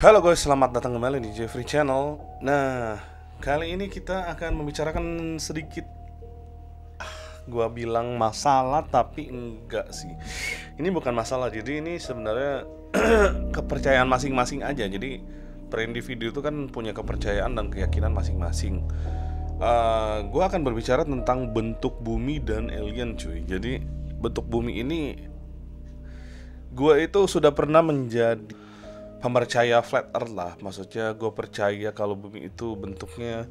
Halo guys, selamat datang kembali di Jeffrey Channel. Nah, kali ini kita akan membicarakan sedikit, gua bilang masalah tapi enggak sih. Ini bukan masalah, jadi ini sebenarnya kepercayaan masing-masing aja. Jadi per individu itu kan punya kepercayaan dan keyakinan masing-masing. Gua akan berbicara tentang bentuk bumi dan alien, cuy. Jadi bentuk bumi ini, gua itu sudah pernah menjadi pemercaya flat earth lah. Maksudnya gue percaya kalau bumi itu bentuknya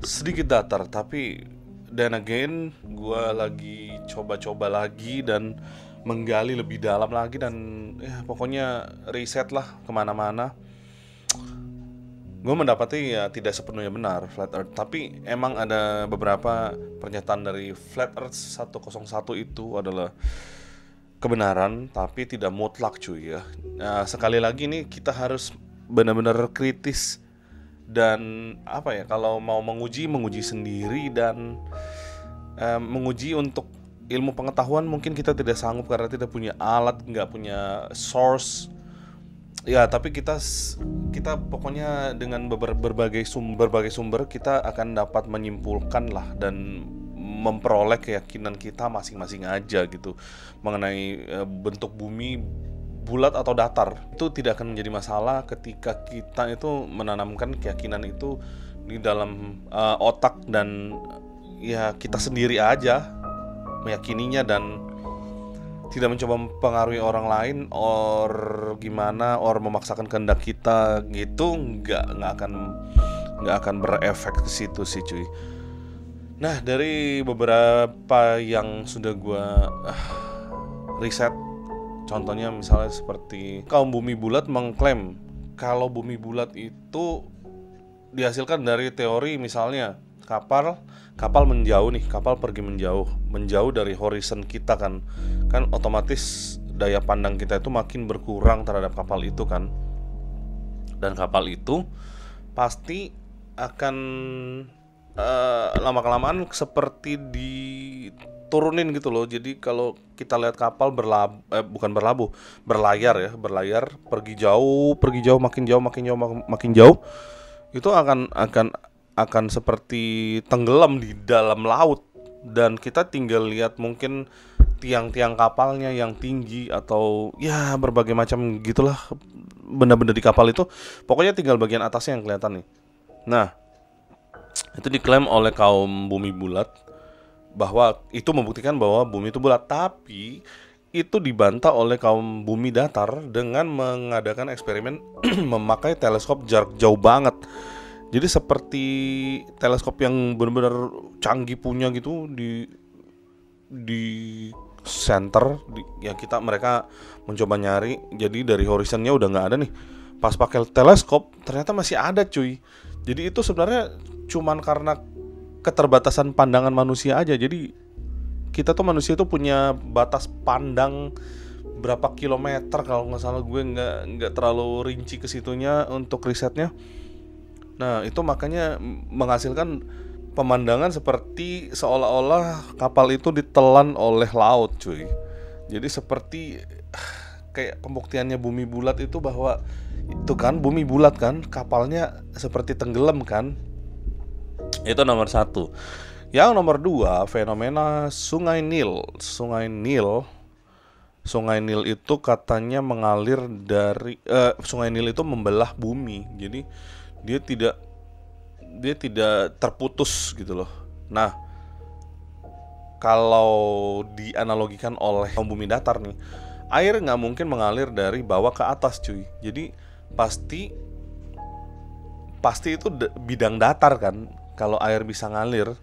sedikit datar. Tapi then again gue lagi coba-coba lagi dan menggali lebih dalam lagi. Dan ya pokoknya riset lah kemana-mana. Gue mendapati ya tidak sepenuhnya benar flat earth. Tapi emang ada beberapa pernyataan dari flat earth 101 itu adalah kebenaran, tapi tidak mutlak, cuy ya. Nah, sekali lagi nih kita harus benar-benar kritis dan apa ya, kalau mau menguji sendiri dan menguji untuk ilmu pengetahuan mungkin kita tidak sanggup karena tidak punya alat, nggak punya source. Ya, tapi kita pokoknya dengan berbagai sumber kita akan dapat menyimpulkan lah dan memperoleh keyakinan kita masing-masing aja gitu mengenai bentuk bumi bulat atau datar. Itu tidak akan menjadi masalah ketika kita itu menanamkan keyakinan itu di dalam otak dan ya kita sendiri aja meyakininya dan tidak mencoba mempengaruhi orang lain or gimana or memaksakan kehendak kita gitu. nggak akan berefek ke situ sih, cuy. Nah, dari beberapa yang sudah gue riset, contohnya misalnya seperti kaum bumi bulat mengklaim kalau bumi bulat itu dihasilkan dari teori misalnya kapal menjauh nih, kapal pergi menjauh dari horizon kita kan otomatis daya pandang kita itu makin berkurang terhadap kapal itu kan, dan kapal itu pasti akan lama-kelamaan seperti diturunin gitu loh. Jadi kalau kita lihat kapal berlayar pergi jauh makin jauh itu akan seperti tenggelam di dalam laut, dan kita tinggal lihat mungkin tiang-tiang kapalnya yang tinggi atau ya berbagai macam gitulah benda-benda di kapal itu, pokoknya tinggal bagian atasnya yang kelihatan nih. Nah, itu diklaim oleh kaum bumi bulat bahwa itu membuktikan bahwa bumi itu bulat, tapi itu dibantah oleh kaum bumi datar dengan mengadakan eksperimen memakai teleskop jarak jauh banget. Jadi seperti teleskop yang benar-benar canggih punya gitu di center ya, mereka mencoba nyari, jadi dari horizonnya udah nggak ada nih, pas pakai teleskop ternyata masih ada, cuy. Jadi itu sebenarnya cuman karena keterbatasan pandangan manusia aja. Jadi kita tuh manusia tuh punya batas pandang berapa kilometer kalau nggak salah, gue nggak terlalu rinci ke situnya untuk risetnya. Nah, itu makanya menghasilkan pemandangan seperti seolah-olah kapal itu ditelan oleh laut, cuy. Jadi seperti kayak pembuktiannya bumi bulat itu bahwa itu kan bumi bulat kan, kapalnya seperti tenggelam kan. Itu nomor satu. Yang nomor dua, fenomena Sungai Nil. Sungai Nil itu katanya mengalir dari Sungai Nil itu membelah bumi. Jadi dia tidak terputus gitu loh. Nah, kalau dianalogikan oleh bumi datar nih, air nggak mungkin mengalir dari bawah ke atas, cuy. Jadi pasti itu bidang datar kan kalau air bisa ngalir.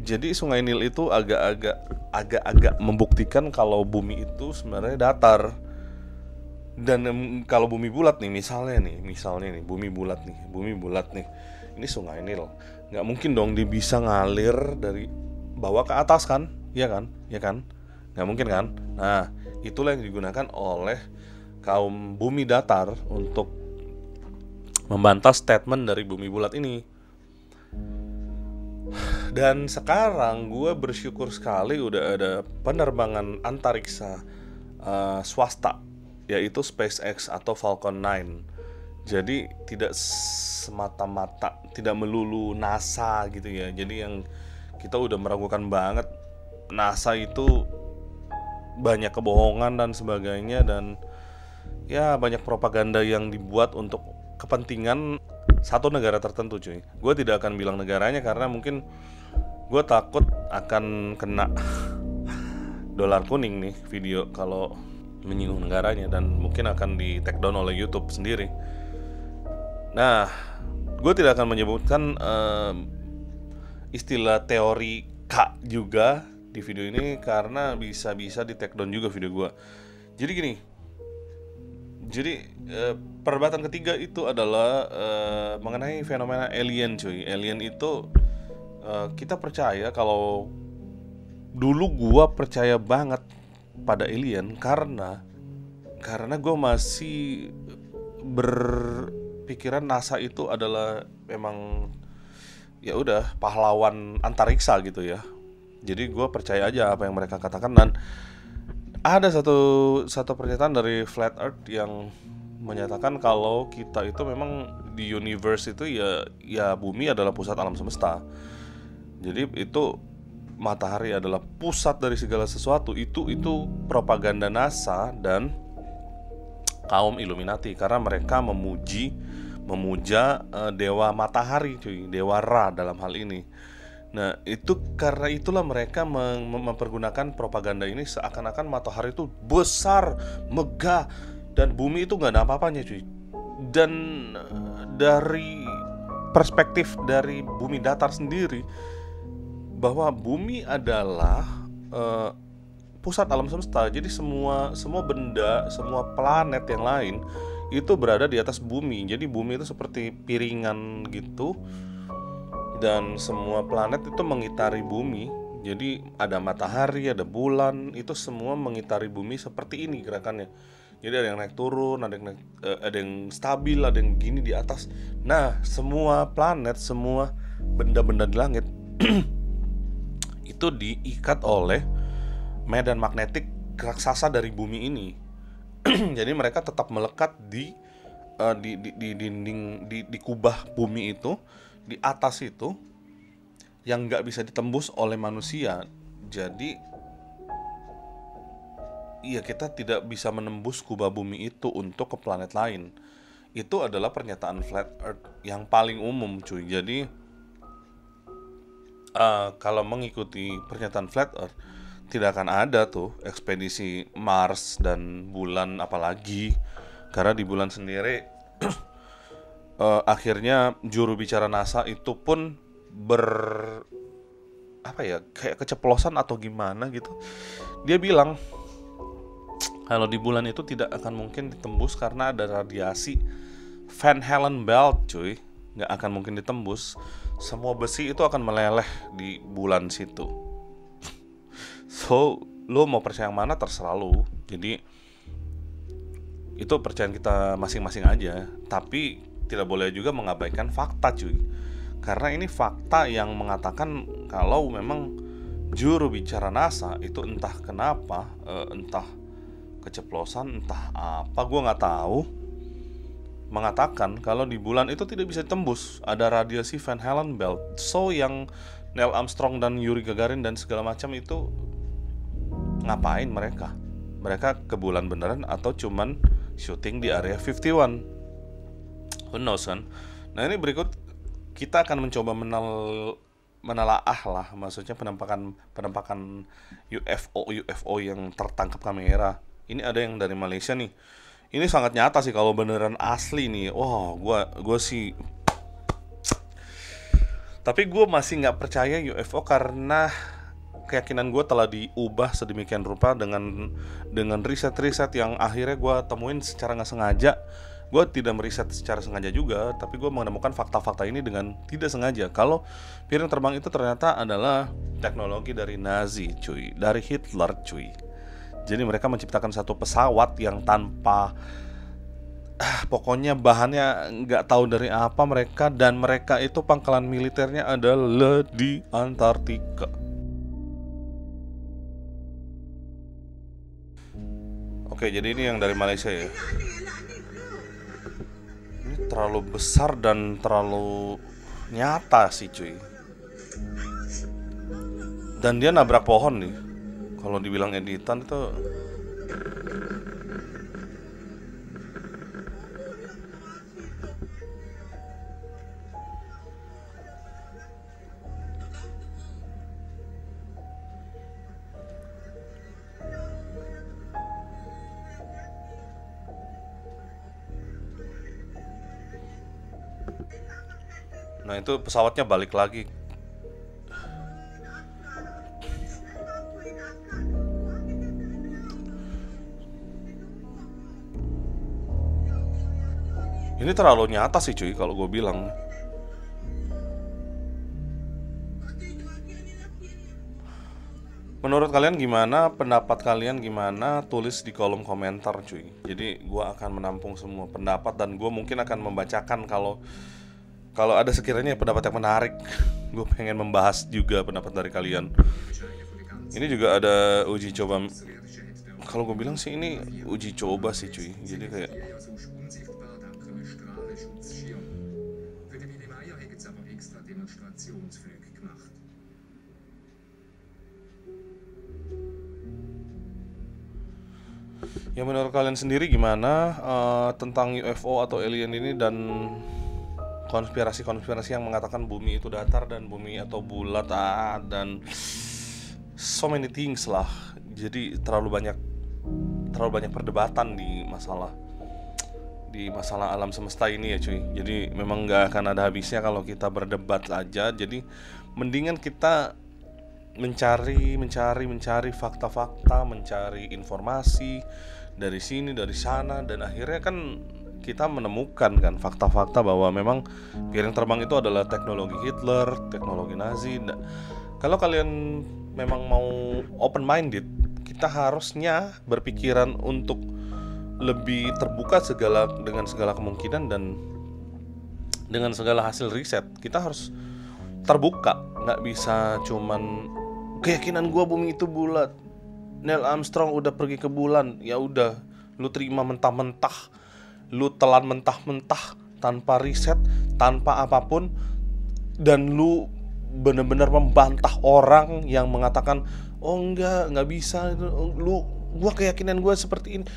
Jadi Sungai Nil itu agak membuktikan kalau bumi itu sebenarnya datar. Dan kalau bumi bulat nih, misalnya nih bumi bulat nih, ini Sungai Nil, nggak mungkin dong dia bisa ngalir dari bawah ke atas kan, ya kan, nggak mungkin kan. Nah, itulah yang digunakan oleh kaum bumi datar untuk membantah statement dari bumi bulat ini. Dan sekarang gue bersyukur sekali udah ada penerbangan antariksa swasta yaitu SpaceX atau Falcon 9. Jadi tidak semata-mata, tidak melulu NASA gitu ya. Jadi yang kita udah meragukan banget NASA itu banyak kebohongan dan sebagainya, dan ya banyak propaganda yang dibuat untuk kepentingan satu negara tertentu cuy. Gue tidak akan bilang negaranya karena mungkin gue takut akan kena dolar kuning nih video kalau menyinggung negaranya, dan mungkin akan di take down oleh YouTube sendiri. Nah, gue tidak akan menyebutkan istilah teori K juga di video ini karena bisa-bisa di take down juga video gue. Jadi gini, perdebatan ketiga itu adalah mengenai fenomena alien cuy. Alien itu kita percaya, kalau dulu gue percaya banget pada alien karena gue masih berpikiran NASA itu adalah memang ya udah pahlawan antariksa gitu ya. Jadi gue percaya aja apa yang mereka katakan, dan ada satu pernyataan dari Flat Earth yang menyatakan kalau kita itu memang di universe itu ya bumi adalah pusat alam semesta. Jadi itu matahari adalah pusat dari segala sesuatu. Itu propaganda NASA dan kaum Illuminati karena mereka memuja dewa matahari cuy, dewa Ra dalam hal ini. Nah, itu karena itulah mereka mempergunakan propaganda ini seakan-akan matahari itu besar, megah, dan bumi itu nggak ada apa-apanya cuy. Dan dari perspektif dari bumi datar sendiri, bahwa bumi adalah pusat alam semesta. Jadi semua benda, semua planet yang lain itu berada di atas bumi. Jadi bumi itu seperti piringan gitu, dan semua planet itu mengitari bumi. Jadi ada matahari, ada bulan, itu semua mengitari bumi seperti ini gerakannya. Jadi ada yang naik turun, ada yang stabil, ada yang gini di atas. Nah, semua planet, semua benda-benda di langit itu diikat oleh medan magnetik raksasa dari bumi ini. Jadi mereka tetap melekat di dinding, di kubah bumi itu, di atas itu, yang nggak bisa ditembus oleh manusia. Jadi ya kita tidak bisa menembus kubah bumi itu untuk ke planet lain. Itu adalah pernyataan Flat Earth yang paling umum cuy. Jadi kalau mengikuti pernyataan Flat Earth, tidak akan ada tuh ekspedisi Mars dan bulan apalagi, karena di bulan sendiri akhirnya juru bicara NASA itu pun kayak keceplosan atau gimana gitu. Dia bilang kalau di bulan itu tidak akan mungkin ditembus karena ada radiasi Van Allen belt cuy, nggak akan mungkin ditembus. Semua besi itu akan meleleh di bulan situ. So, lo mau percaya yang mana terserah lo. Jadi itu percayaan kita masing-masing aja. Tapi tidak boleh juga mengabaikan fakta cuy. Karena ini fakta yang mengatakan kalau memang juru bicara NASA itu entah kenapa, entah keceplosan, entah apa, gue nggak tahu, mengatakan kalau di bulan itu tidak bisa tembus, ada radiasi Van Allen belt. So yang Neil Armstrong dan Yuri Gagarin dan segala macam itu ngapain mereka? Mereka ke bulan beneran atau cuman syuting di Area 51? Who knows kan? Nah, ini berikut kita akan mencoba menelaah lah, maksudnya penampakan UFO yang tertangkap kamera. Ini ada yang dari Malaysia nih. Ini sangat nyata sih kalau beneran asli nih. Wow, gue sih. Tapi gue masih nggak percaya UFO karena keyakinan gue telah diubah sedemikian rupa dengan riset-riset yang akhirnya gue temuin secara nggak sengaja. Gue tidak meriset secara sengaja juga, tapi gue menemukan fakta-fakta ini dengan tidak sengaja. Kalau piring terbang itu ternyata adalah teknologi dari Nazi, cuy, dari Hitler, cuy. Jadi mereka menciptakan satu pesawat yang tanpa pokoknya bahannya nggak tahu dari apa mereka, dan mereka itu pangkalan militernya adalah di Antartika. Oke, jadi ini yang dari Malaysia ya. Ini terlalu besar dan terlalu nyata sih cuy. Dan dia nabrak pohon nih. Kalau dibilang editan itu. Nah itu pesawatnya balik lagi. Ini terlalu nyata sih cuy kalau gue bilang. Menurut kalian gimana? Pendapat kalian gimana? Tulis di kolom komentar cuy. Jadi gue akan menampung semua pendapat dan gue mungkin akan membacakan kalau ada sekiranya pendapat yang menarik. Gue pengen membahas juga pendapat dari kalian. Ini juga ada uji coba. Kalau gue bilang sih ini uji coba sih cuy. Jadi kayak ya menurut kalian sendiri gimana tentang UFO atau alien ini dan konspirasi-konspirasi yang mengatakan bumi itu datar dan bumi atau bulat dan so many things lah. Jadi terlalu banyak perdebatan di masalah alam semesta ini ya cuy. Jadi memang nggak akan ada habisnya kalau kita berdebat aja. Jadi mendingan kita mencari fakta-fakta, mencari informasi dari sini dari sana, dan akhirnya kan kita menemukan kan fakta-fakta bahwa memang piring terbang itu adalah teknologi Hitler, teknologi Nazi. Kalau kalian memang mau open minded, kita harusnya berpikiran untuk lebih terbuka dengan segala kemungkinan dan dengan segala hasil riset. Kita harus terbuka, nggak bisa cuman keyakinan gua bumi itu bulat, Neil Armstrong udah pergi ke bulan, ya udah lu terima mentah-mentah, lu telan mentah-mentah tanpa riset, tanpa apapun, dan lu bener-bener membantah orang yang mengatakan oh nggak bisa, gua keyakinan gua seperti ini.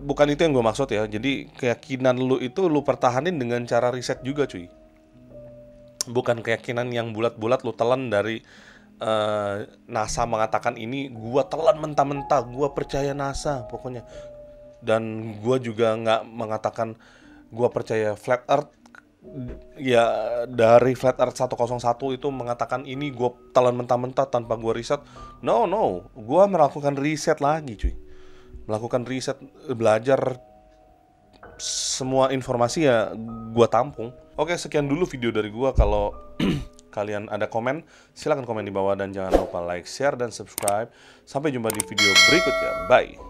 Bukan itu yang gua maksud ya. Jadi keyakinan lu itu lu pertahanin dengan cara riset juga cuy. Bukan keyakinan yang bulat-bulat lu telan dari NASA mengatakan ini, gua telan mentah-mentah, gua percaya NASA pokoknya. Dan gua juga nggak mengatakan gua percaya flat earth. Ya dari flat earth 101 itu mengatakan ini gua telan mentah-mentah tanpa gua riset. No, gua melakukan riset lagi cuy. Melakukan riset, belajar, semua informasi ya gua tampung. Oke, sekian dulu video dari gua. Kalau kalian ada komen, silahkan komen di bawah dan jangan lupa like, share, dan subscribe. Sampai jumpa di video berikutnya. Bye.